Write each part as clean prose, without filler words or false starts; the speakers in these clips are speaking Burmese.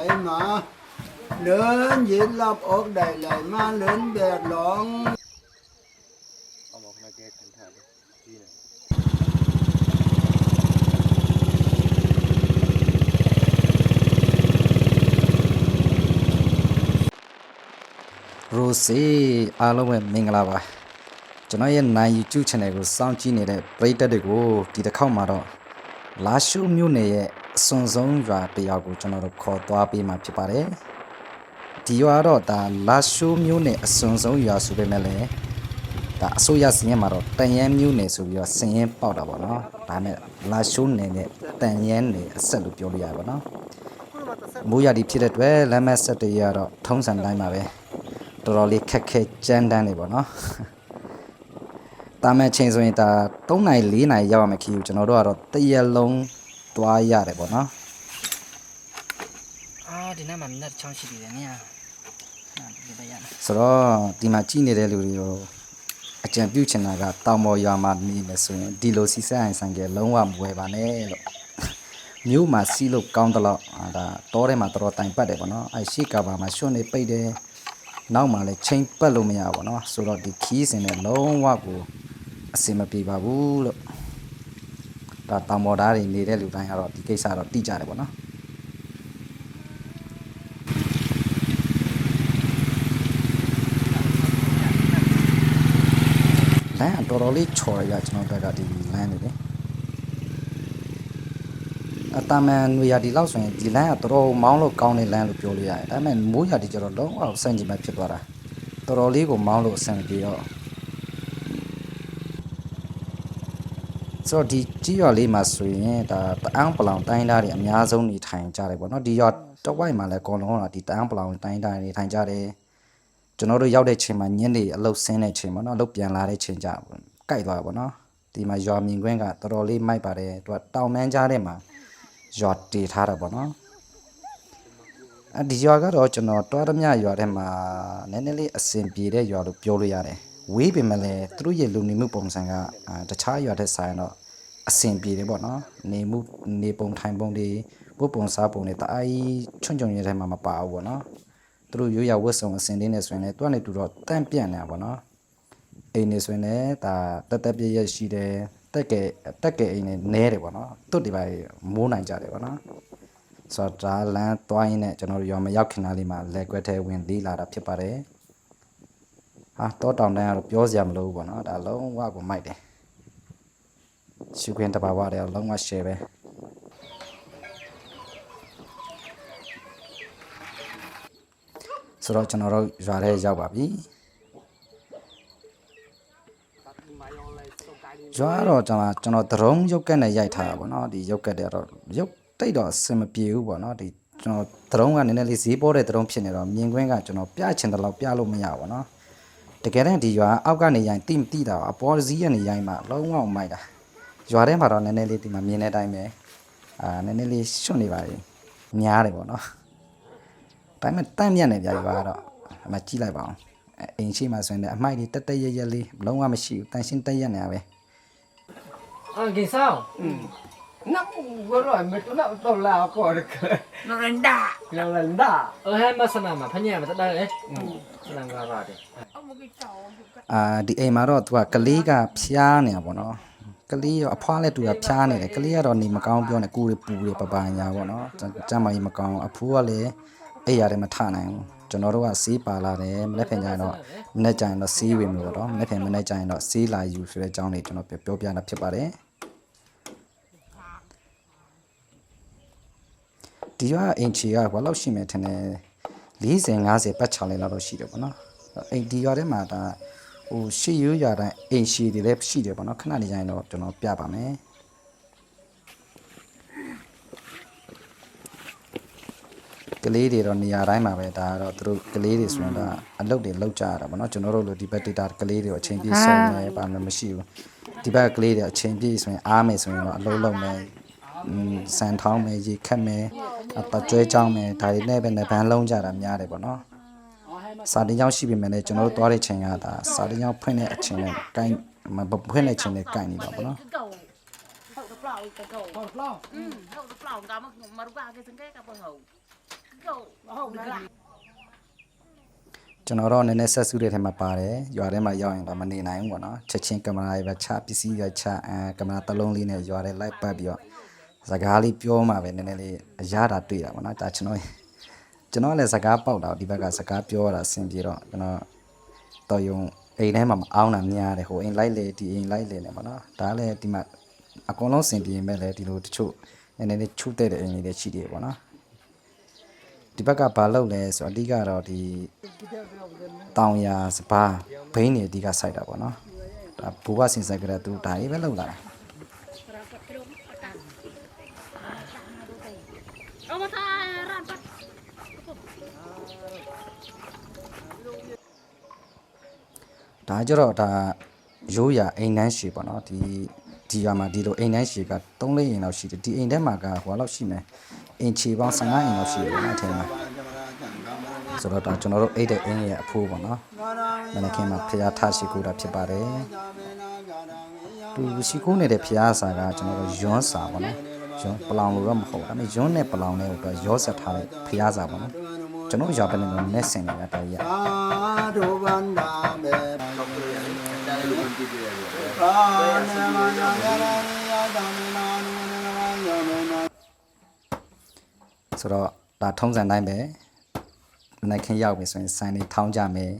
lại mà lớn dễ lọc ốc đầy lại mà lớn bẹt lón เอาหมอกมาแก้ขันถ่ายดีเลย ရိုစီအားလုံးပဲမင်္ဂလာပါကျွန်တော်ရဲ့နိုင် YouTube channel ကိုစောင့်ကြည့်နေတဲ့ပရိသတ်တွေကိုဒီတစ်ခေါက်မှာတော့လာရှုမြို့နယ်ရဲ့အစွန်ဆုံးရွာတရာကိုကျွန်တော်တို့ခေါ်သွားပေးမှာဖြစ်ပါတယ်ဒီရွာတော့ဒါလာရှုမြို့နယ်အစွန်ဆုံးရွာဆိုပေမဲ့လည်းဒါအစိုးရစည်ရင်မှာတော့တန်ရန်မြို့နယ်ဆိုပြီးတော့စည်ရင်ပေါက်တာပေါ့နော်ဒါနဲ့လာရှုနယ်နဲ့တန်ရန်နယ်အဆက်လို့ပြောလို့ရပါတော့မိုးရည်ဖြစ်တဲ့အတွက်လမ်းမဆက်တရတော့ထုံးစံတိုင်းပါပဲတော်တော်လေးခက်ခဲကြမ်းတမ်းနေပေါ့နော်တာမန်ချိန်ဆိုရင်ဒါ3နိုင်4နိုင်ရောက်ရမယ်ခီးကိုကျွန်တော်တို့ကတော့တရက်လုံးတွားရတယ်ပေါ့နော်ဒီနေ့မှမနေ့ချောင်းရှိတယ်เนี่ยဒီပဲရမယ်ဆိုတော့ဒီမှာကြည်နေတဲ့လူတွေကိုအကြံပြုချင်တာကတောင်ပေါ်ရွာမှာနေမယ်ဆိုရင်ဒီလိုစီးဆိုင်ဆိုင်ကလုံးဝမဝယ်ပါနဲ့လို့မြို့မှာစီးလို့ကောင်းတော့ဒါတောထဲမှာတော်တိုင်ပတ်တယ်ပေါ့နော်အဲရှိကဘာမှာရွှွန့်နေပိတ်တယ်နောက်မှလည်းချိန်ပတ်လို့မရဘူးเนาะဆိုတော့ဒီခီးစင်နဲ့လုံးဝကိုအစင်မပြေပါဘူးလို့ဒါတောင်ပေါ်သားတွေနေတဲ့လူတိုင်းကတော့ဒီကိစ္စတော့တိကျတယ်ပေါ့နော်လမ်းတော်တော်လေးချော်ရကျွန်တော်ဘက်ကဒီလမ်းနေတယ်အတမန်နွေရဒီလောက်ဆိုရင်ဒီလမ်းကတော်တော်မောင်းလို့ကောင်းတဲ့လမ်းလို့ပြောလို့ရတယ်ဒါပေမဲ့မိုးရဒီကျတော့လုံးဝဆန့်ကျင်ဘက်ဖြစ်သွားတာတော်တော်လေးကိုမောင်းလို့အဆင်ပြေတော့ဆိုတော့ဒီကြီးရွာလေးမှာဆိုရင်ဒါတအန်းပလောင်တိုင်းသားတွေအများဆုံးနေထိုင်ကြတယ်ပေါ့နော်ဒီရွာတဝိုက်မှာလည်းအကုန်လုံးကဒီတအန်းပလောင်တိုင်းသားတွေနေထိုင်ကြတယ်ကျွန်တော်တို့ရောက်တဲ့ချိန်မှာညနေအလုပ်ဆင်းတဲ့ချိန်ပေါ့နော်အလုပ်ပြန်လာတဲ့ချိန်ကြကြိုက်သွားတာပေါ့နော်ဒီမှာရွာမြင်ကွင်းကတော်တော်လေးမိုက်ပါတယ်သူကတောင်တန်းကြားထဲမှာရွာတည်ထားတာပေါ့နော်ဒီရွာကတော့ကျွန်တော်တွားရမြရွာထဲမှာနည်းနည်းလေးအဆင်ပြေတဲ့ရွာလို့ပြောလို့ရတယ်ဝေးပေမဲ့လည်းသူတို့ရဲ့လူနေမှုပုံစံကတခြားရွာတဲ့ဆိုင်တော့အဆင်ပြေတယ်ပေါ့နော်နေပုံထိုင်ပုံတွေပုတ်ပုံစားပုံတွေတအားချွန့်ချွန့်ရဲထဲမှာမပါဘူးပေါ့နော်သူတို့ရိုးရဝတ်စုံအဆင်လေးနဲ့ဆိုရင်လည်းတွားနေတူတော့တန့်ပြန့်နေတာပေါ့နော်အိမ်နေဆိုရင်လည်းဒါတက်ပြည့်ရရှိတယ်တက်ကဲအိမ်နဲ့နဲတယ်ပေါ့နော်တွတ်တွေပါမိုးနိုင်ကြတယ်ပေါ့နော်ဆိုတော့ဒါလမ်းသွားရင်းနဲ့ကျွန်တော်တို့ရွာမရောက်ခင်သားလေးမှာလက်ကွက်ထဲဝင်လေးလာတာဖြစ်ပါတယ်ဟာတောတောင်တန်းကတော့ပြောစရာမလိုဘူးပေါ့နော်ဒါလုံးဝကိုမိုက်တယ်ရှုခွင်းတဘာဝတွေလုံးဝရှယ်ပဲဆိုတော့ကျွန်တော်တို့ရွာထဲရောက်ပါပြီရွာတော့ကျွန်တော်ဒရုန်းရုပ်ကက်နဲ့ရိုက်ထားတာပေါ့နော်ဒီရုပ်ကက်တွေကတော့ရုပ်တိတ်တော့အဆင်မပြေဘူးပေါ့နော်ဒီကျွန်တော်ဒရုန်းကနည်းနည်းလေးဈေးပေါ်တဲ့ဒရုန်းဖြစ်နေတော့မြင်ကွင်းကကျွန်တော်ပြချင်တယ်လို့ပြလို့မရဘူးပေါ့နော်တကယ်တမ်းဒီရွာအောက်ကနေရိုင်းတိမတိတာအပေါ်စည်းကနေရိုင်းမှလုံးဝမိုက်တာရွာထဲမှာတော့နည်းနည်းလေးဒီမှာမြင်တဲ့အတိုင်းပဲနည်းနည်းလေးရှွန့်နေပါလေများတယ်ပေါ့နော်ဒါပေမဲ့တန့်မြတ်နေပြရွာကတော့အမကြည့်လိုက်ပါအောင်အိမ်ရှိမှဆိုရင်လည်းအမိုက်တွေတက်တက်ရက်ရက်လေးလုံးဝမရှိဘူးတန်ရှင်းတက်ရက်နေတာပဲกินซ่าnắp vừa rồi mới có nắp tàu lao còn được นรันดา lao lần đã ให้มาสนามพะเนี่ยมันจะได้เอ๊ะสนามกาบาดดิဒီအိမ်မှာတော့သူကကလေးကဖျားနေတာပေါ့နော်ကလေးရောအဖွားလည်းသူကဖျားနေတယ်ကလေးကတော့နေမကောင်းပြောနေကိုယ်ပူတယ်ပပညာပေါ့နော်ကျမ်းမကြီးမကောင်းအဖိုးကလည်းအိမ်ရတယ်မထနိုင်ဘူးကျွန်တော်တို့ကစီးပါလာတယ်မနေ့ဖင်ကြရင်တော့မနေ့ကျရင်တော့စီးဝင်လို့တော့မနေ့ဖင်မနေ့ကျရင်တော့စီးလာယူဆိုတဲ့အကြောင်းလေးကျွန်တော်ပြောပြတာဖြစ်ပါတယ်ဒီကအင်ချီကဘာလို့ရှိမယ်ထင်တယ်40 50ပတ်ချာလေးလောက်ရှိတယ်ပေါ့နော်အိမ်ဒီရွာထဲမှာဒါဟိုရှေ့ရိုးရွာတိုင်းအိမ်ရှီတွေလည်းရှိတယ်ပေါ့နော်ခဏနေကြရင်တော့ကျွန်တော်ပြပါမယ်ကလေးတွေတော့နေရာတိုင်းမှာပဲဒါကတော့သူတို့ကလေးတွေဆိုရင်ဒါအလုပ်တွေလုပ်ကြရတာပေါ့နော်ကျွန်တော်တို့လိုဒီဘက် data ကလေးတွေအချိန်ပြည့်စုံနေပါမှမရှိဘူးဒီဘက်ကလေးတွေအချိန်ပြည့်ဆိုရင်အားမယ်ဆိုရင်တော့အလုပ်လုပ်မယ်စံထောင်းမယ်ရေခတ်မယ်အကျွဲကြောင်းမယ်ဒါတွေနဲ့ပဲနဗန်းလုံးကြတာများတယ်ပေါ့နော်စာတင်ကြောင်းရှိပြီမဲ့လည်းကျွန်တော်တို့သွားတဲ့ချိန်ကဒါစာတင်ကြောင်းဖွင့်တဲ့အချိန်နဲ့ကိုင်းမဖွင့်တဲ့အချိန်နဲ့ကိုင်းနေတာပေါ့နော် hậu được lẩu cái cầu hậu được lẩu hậu được lẩu cả mà rút ra cái sừng cái bờ hậu cầu ကျွန်တော်တော့နည်းနည်းဆက်စုတဲ့ထဲမှာပါတယ်ရွာထဲမှာရောက်ရင်တော့မနေနိုင်ဘူးပေါ့နော်ချက်ချင်းကင်မရာပဲချပစ္စည်းရချကင်မရာတစ်လုံးလေးနဲ့ရွာထဲလိုက်ပတ်ပြီးတော့စကားလေးပြောမှပဲနည်းနည်းလေးအရတာတွေ့တာပေါ့နော်ဒါကျွန်တော်လည်းစကားပေါက်တာဒီဘက်ကစကားပြောရတာအဆင်ပြေတော့ကျွန်တော်တော်ယုံအိမ်ထဲမှာမအောင်တာများတယ်ဟိုအိမ်လိုက်လေဒီအိမ်လိုက်လေနေပေါ့နော်ဒါလည်းဒီမှာအကုန်လုံးအဆင်ပြေမဲ့လေဒီလိုတချို့နည်းနည်းလေးချုပ်တဲ့အိမ်လေးတွေရှိတယ်ပေါ့နော်ဒီဘက်ကဘာလုပ်လဲဆိုတော့အဓိကတော့ဒီတောင်ယာစပါးဘိန်းတွေအဓိကစိုက်တာပေါ့နော်ဒါဘူဘစင်စိုက်ကလေးသူဒါလေးပဲလုပ်လာတာဒါကြတော့ဒါရိုးရာအိမ်နှန်းရှည်ပေါ့နော်ဒီရွာမှာဒီလိုအိမ်နှန်းရှည်က3-4အိမ်လောက်ရှိတယ်ဒီအိမ်ထဲမှာကဟိုလောက်ရှိမယ်အင်ချီပေါင်း15အိမ်လောက်ရှိတယ်နော်အထင်မှာဆိုတော့ဒါကျွန်တော်တို့အိတ်တဲ့အိမ်ရဲ့အဖိုးပေါ့နော်မနက်ခင်းမှာဖျားထားရှိခိုးတာဖြစ်ပါတယ်သူရှိခိုးနေတဲ့ဖျားစာကကျွန်တော်တို့ယွန်းစာပေါ့နော်ယွန်းပလောင်လို့တော့မဟုတ်ဘူးဒါပေမဲ့ယွန်းနဲ့ပလောင်နဲ့ကိုတော့ရောဆက်ထားတဲ့ဖျားစာပေါ့နော်ကျွန်တော်ရွာဘက်နဲ့နဲ့ဆင်နေတာတော်ရဒုဗန္ဒာမေဘာနမနာယရယသမနာနမနာယောမေနာဆိုတော့ဒါထုံးစံတိုင်းပဲမနေ့ခင်ရောက်ပြီဆိုရင်ဆိုင်လေးထောင်းကြမယ်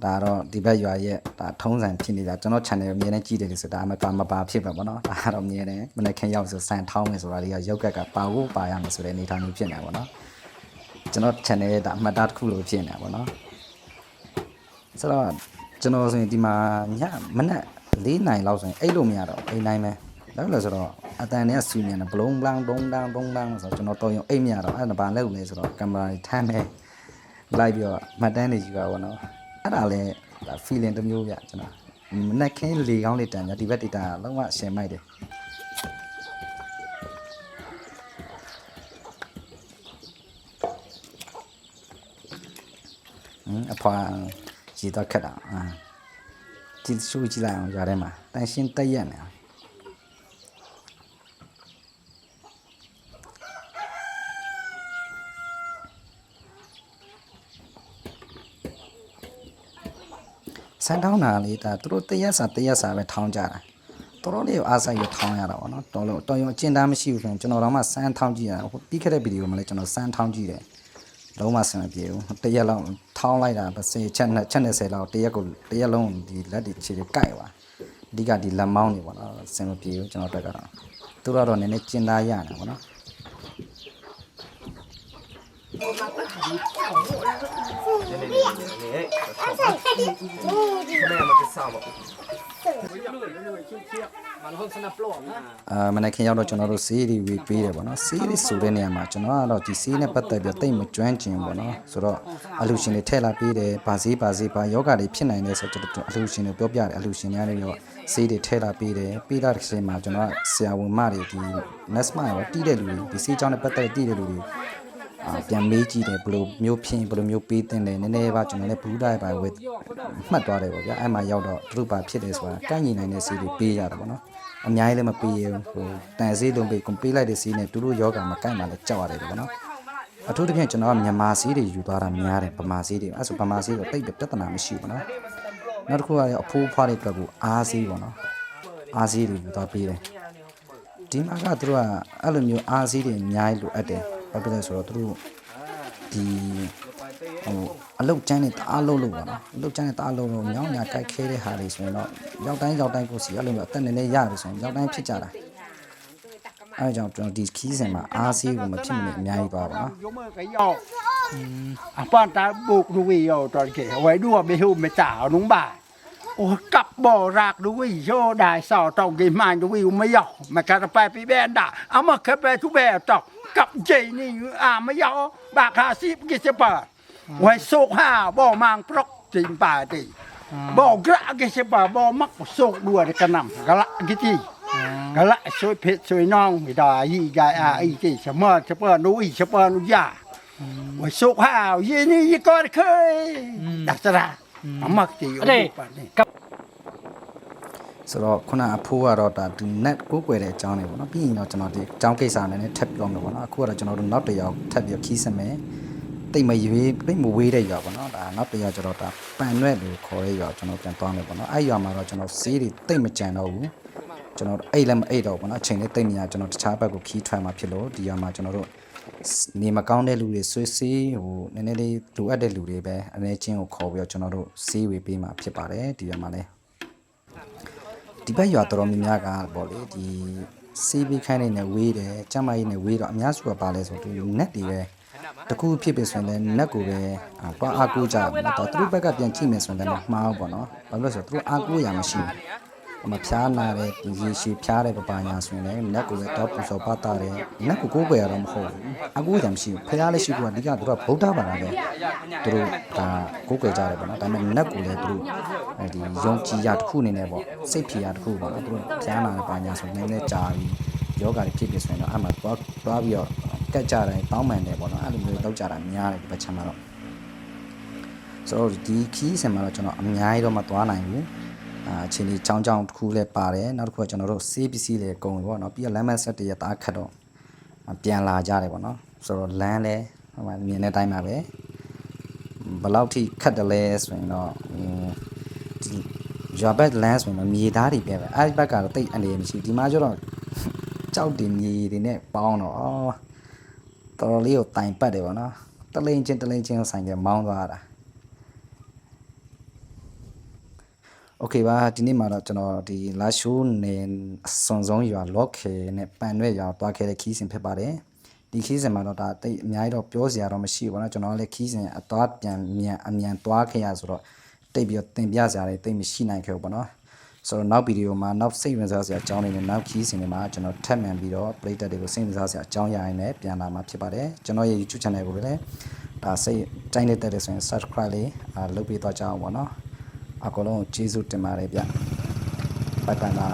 ဒါတော့ဒီဘက်ရွာရဲ့ဒါထုံးစံဖြစ်နေတာကျွန်တော် channel ကိုအမြဲတမ်းကြည့်တယ်လို့ဆိုတာမပါဖြစ်မှာပေါ့နော်ဒါကတော့အမြဲတမ်းမနေ့ခင်ရောက်ဆိုဆိုင်ထောင်းမယ်ဆိုတာလေးကရုပ်ကက်ကပါဖို့ပါရမယ်ဆိုတဲ့အနေထားမျိုးဖြစ်နေတာပေါ့နော်ကျွန်တော် channel ရဲ့ဒါအမှတ်အသားတစ်ခုလိုဖြစ်နေတာပေါ့နော်ဆိုတော့ကျွန်တော်ဆိုရင်ဒီမှာညမနက်4 နာရီလောက်ဆိုရင်အိတ်လို့မရတော့အိမ်တိုင်းပဲဒါလို့ဆိုတော့အတန်နဲ့ဆူမြန်တယ်ဘလုံးဘလန်းဒုံဒန်းဆိုတော့ကျွန်တော်တော်ရုံအိတ်မရတော့အဲ့ဒါဘာလဲလို့လဲဆိုတော့ကင်မရာထမ်းနေလိုက်ပြီးတော့မှတ်တမ်းတွေယူတာပေါ့နော်အဲ့ဒါလည်း feeling တစ်မျိုးပြကျွန်တော်မနက်ခင်းလေကောင်းလေးတန်ကြဒီဘက် data လုံးဝရှယ်မိုက်တယ်အဖွာရေတော့ခက်တာကြည့်ရှုကြည့်လိုက်အောင်ຢာထဲမှာတန်ရှင်းတက်ရက်နေစမ်းထောင်းတာလေးဒါသူတို့တရက်စာပဲထောင်းကြတာတော်လေးကိုအားစိုက်ရထောင်းရတာပေါ့နော်တော်ရုံအကျဉ်းသားမရှိဘူးဆိုရင်ကျွန်တော်တော့မှစမ်းထောင်းကြည့်ရတာပြီးခဲ့တဲ့ဗီဒီယိုမှာလည်းကျွန်တော်စမ်းထောင်းကြည့်တယ်လုံးဝဆင်မပြေဘူးတရက်လောက်ထောင်းလိုက်တာ10ချက်20လောက်တရက်လုံးဒီလက်တွေခြေတွေကိုက်သွားအဓိကဒီလက်မောင်းတွေပေါ့နော်ဆင်မပြေဘူးကျွန်တော်တက်ကတော့သူတို့တော့နည်းနည်းကျင်သားရနေပေါ့နော်မနေ့ခင်ရောက်တော့ကျွန်တော်တို့စီးရီဝေးပေးတယ်ပေါ့နော်စီးရီဆိုတဲ့နေရာမှာကျွန်တော်ကတော့ဒီစီးနဲ့ပတ်သက်ပြီးတိတ်မကျွမ်းကျင်ပေါ့နော်ဆိုတော့အလူရှင်တွေထည့်လာပေးတယ်ဘာစီဘာယောဂတွေဖြစ်နိုင်လဲဆိုတော့ကျွန်တော်အလူရှင်တွေပြောပြတယ်အလူရှင်တွေကတော့စီးတွေထည့်လာပေးတယ်ပေးတာတစ်ချိန်မှာကျွန်တော်ကဆရာဝန်မတွေဒီ next month ရောတီးတဲ့လူတွေဒီစီးကြောင်းနဲ့ပတ်သက်တီးတဲ့လူတွေပြန်မေးကြည့်တယ်ဘယ်လိုမျိုးဖြစ်ဘယ်လိုမျိုးပေးတင်တယ်နည်းနည်းပါကျွန်တော်လည်းဘူးတိုင်းပါဝက်မှတ်သွားတယ်ပေါ့ဗျာအဲ့မှာရောက်တော့သူတို့ပါဖြစ်တယ်ဆိုတာကန့်ညီနိုင်တဲ့စီးတွေပေးရတယ်ပေါ့နော်အများကြီးလည်းမပေးရဘူးဟိုတန်စီးလုံးပေးကွန်ပေးလိုက်တဲ့စီးနဲ့သူတို့ယောဂမကိုက်မှလည်းကြောက်ရတယ်ပေါ့နော်အထူးသဖြင့်ကျွန်တော်ကမြန်မာစီးတွေယူသွားတာများတယ်ဗမာစီးတွေအဲ့ဆိုဗမာစီးတော့တိတ်ပြဿနာမရှိဘူးပေါ့နော်နောက်တစ်ခုကအဖိုးဖွားတွေအတွက်ကိုအားစီးပေါ့နော်အားစီးတွေယူသွားပေးတယ်ဒီမှာကသူတို့ကအဲ့လိုမျိုးအားစီးတွေအများကြီးလိုအပ်တယ်ဘာဖြစ်လဲဆိုတော့သူတို့ဒီဟိုအလုတ်ကျန်းနဲ့တအားလုံးလို့ပေါ့နော်အလုတ်ကျန်းနဲ့တအားလုံးလို့ညောင်းညာကြိုက်ခဲတဲ့ဟာတွေဆိုရင်တော့ရောက်တိုင်းကိုစီအဲ့လိုမျိုးအသက်နည်းနည်းရတယ်ဆိုရင်ရောက်တိုင်းဖြစ်ကြတာအဲကြောင့်ကျွန်တော်ဒီခီးစင်မှာအားစီးကိုမဖြစ်မနေအများကြီးပါပါနော်အပန်တာบุกดูวิโอตอนเกไว้ดูไม่หูไม่จ่านุ้งบ่ายโอ้กับบ่อรากดูวิโยได้สาวต้องกินมันดูวิไม่ยอมมาการไปปีแบนด่าเอามาเคยไปทุกแบบตอกกับเจนี่ไม่ยอมบากาซีกิจเปิดไว้โซกห้าบ่อมังปลอกจริงป่าตีบ่อกระกิจเปิดบ่อมักโซกด้วยกันนำกะละกิจีกะละช่วยเพชรช่วยน้องไม่ได้ยี่กายอีจีเสมอเฉพาะนุ้ยเฉพาะนุ้ยยาไว้สุขหาวยี่นี่ยี่ก้อนเคยดักสระมักจีอะไรဆိုတော့ခုနအဖိုးကတော့ဒါဒီ net ကိုကွယ်တဲ့အကြောင်းတွေပေါ့နော်ပြီးရင်တော့ကျွန်တော်ဒီအကြောင်းကိစ္စနဲ့ထပ်ပြောမယ်ပေါ့နော်အခုကတော့ကျွန်တော်တို့နောက်တစ်ယောက်ထပ်ပြီးခီးစမယ် တိတ်မရွေးတိတ်မဝေးတဲ့ရွာပေါ့နော်ဒါနောက်တစ်ရွာကျတော့ဒါပန်ရွက်လို့ခေါ်တဲ့ရွာကျွန်တော်ပြန်သွားမယ်ပေါ့နော်အဲ့ရွာမှာတော့ကျွန်တော်ဆေးတွေတိတ်မကြံတော့ဘူးကျွန်တော်အိတ်လည်းမအိတ်တော့ဘူးပေါ့နော်အချိန်လေးတိတ်မရကျွန်တော်တခြားဘက်ကိုခီးထွက်မှာဖြစ်လို့ဒီရွာမှာကျွန်တော်တို့နေမကောင်းတဲ့လူတွေဆွေးဆေးဟိုနည်းနည်းလေးလိုအပ်တဲ့လူတွေပဲအနေချင်းကိုခေါ်ပြီးတော့ကျွန်တော်တို့ဆေးဝေပေးမှာဖြစ်ပါတယ်ဒီရွာမှာလည်းဒီဘက်ရွာတော်တော်များများကပေါ့လေဒီဆေးပေးခိုင်းနေနဲ့ဝေးတယ်ကျမကြီးနဲ့ဝေးတော့အများစုကပါလဲဆိုသူနက်တွေပဲတခုဖြစ်ပြီဆိုရင်လည်းနက်ကိုပဲတွားအားကိုးကြတယ်တော့သူတို့ဘက်ကပြန်ကြည့်မယ်ဆိုရင်လည်းမှားဘူးပေါ့နော်ဘာလို့လဲဆိုတော့သူတို့အားကိုးရမရှိဘူးမဖျားနာတဲ့ဒီရေရှည်ဖျားတဲ့ပပညာဆိုရင်လည်းနက်ကိုပဲတော့ပူစောပတ်တာတယ်နက်ကိုကိုးကွယ်ရတော့မဟုတ်ဘူးအားကိုးရမရှိဘူးဖျားလည်းရှိဘူးအဓိကသူတို့ကဗုဒ္ဓဘာသာပဲသူတို့ဒါကိုးကွယ်ကြတယ်ပေါ့နော်ဒါပေမဲ့နက်ကိုလည်းသူတို့ဒီယုံကြည်ရတစ်ခုအနေနဲ့ပေါ့စိတ်ဖြေရတစ်ခုပေါ့နော်သူတို့ဖျားနာတဲ့ပညာဆိုရင်လည်းကြာပြီးယောဂါတွေဖြစ်ပြီဆိုရင်တော့အမှတွားပြီးတော့ကက်ကြတယ်တောင်းပန်တယ်ပေါ့နော်အဲ့လိုမျိုးလောက်ကြတာများတယ်ဒီဘက်ချမ်းမှာတော့ဆိုတော့ဒီခီးစင်မှာတော့ကျွန်တော်အများကြီးတော့မသွားနိုင်ဘူးအချင်းကြီးချောင်းတစ်ခုလည်းပါတယ်နောက်တစ်ခုကကျွန်တော်တို့ဆေးပစ္စည်းလည်းကုန်ပြီပေါ့နော်ပြီးတော့လမ်းမဆက်တရတာခတ်တော့ပြန်လာကြတယ်ပေါ့နော်ဆိုတော့လမ်းလည်းဟိုမှာမြင်တဲ့အတိုင်းပါပဲဘယ်လောက်ထိခတ်တယ်လဲဆိုရင်တော့ဒီရွာဘက်လမ်းဆိုရင်မြေသားတွေပဲအဲ့ဒီဘက်ကတော့တိတ်အနေမရှိဒီမှာကျတော့ကြောက်တင်မြေတွေနဲ့ပေါင်းတော့တော်တော်လေးကိုတိုင်ပတ်တယ်ပေါ့နော်တလိန်ချင်းဆိုင်ကမောင်းသွားတာโอเคပါဒီနေ့မှာတော့ကျွန်တော်ဒီလာရှိုးနယ်အစွန်ဆုံးရွာလော့ခေနဲ့ပန်ရွက်ရွာတွားခဲ့တဲ့ခီးစဉ်ဖြစ်ပါတယ်ဒီခီးစဉ်မှာတော့ဒါတိတ်အများကြီးတော့ပြောစရာတော့မရှိဘူးပေါ့နော်ကျွန်တော်လည်းခီးစဉ်အသွားပြန်အမြန်တွားခဲ့ရဆိုတော့တိတ်ပြီးတော့တင်ပြစရာတွေတိတ်မရှိနိုင်ခဲ့ဘူးပေါ့နော်ဆိုတော့နောက်ဗီဒီယိုမှာနောက်စိတ်ဝင်စားစရာအကြောင်းတွေနဲ့နောက်ခီးစဉ်တွေမှာကျွန်တော်ထပ်မံပြီးတော့ပရိသတ်တွေကိုစိတ်ဝင်စားစရာအကြောင်းအရာတွေနဲ့ပြန်လာမှာဖြစ်ပါတယ်ကျွန်တော်ရဲ့ YouTube channel ကိုလည်းဒါစိတ်တိုင်းနေတဲ့ဆိုရင် subscribe လေးလုပ်ပေးသွားကြအောင်ပေါ့နော်အကုန်လုံးကျေးဇူးတင်ပါတယ်ဗျဘိုင်ဘိုင်ပါ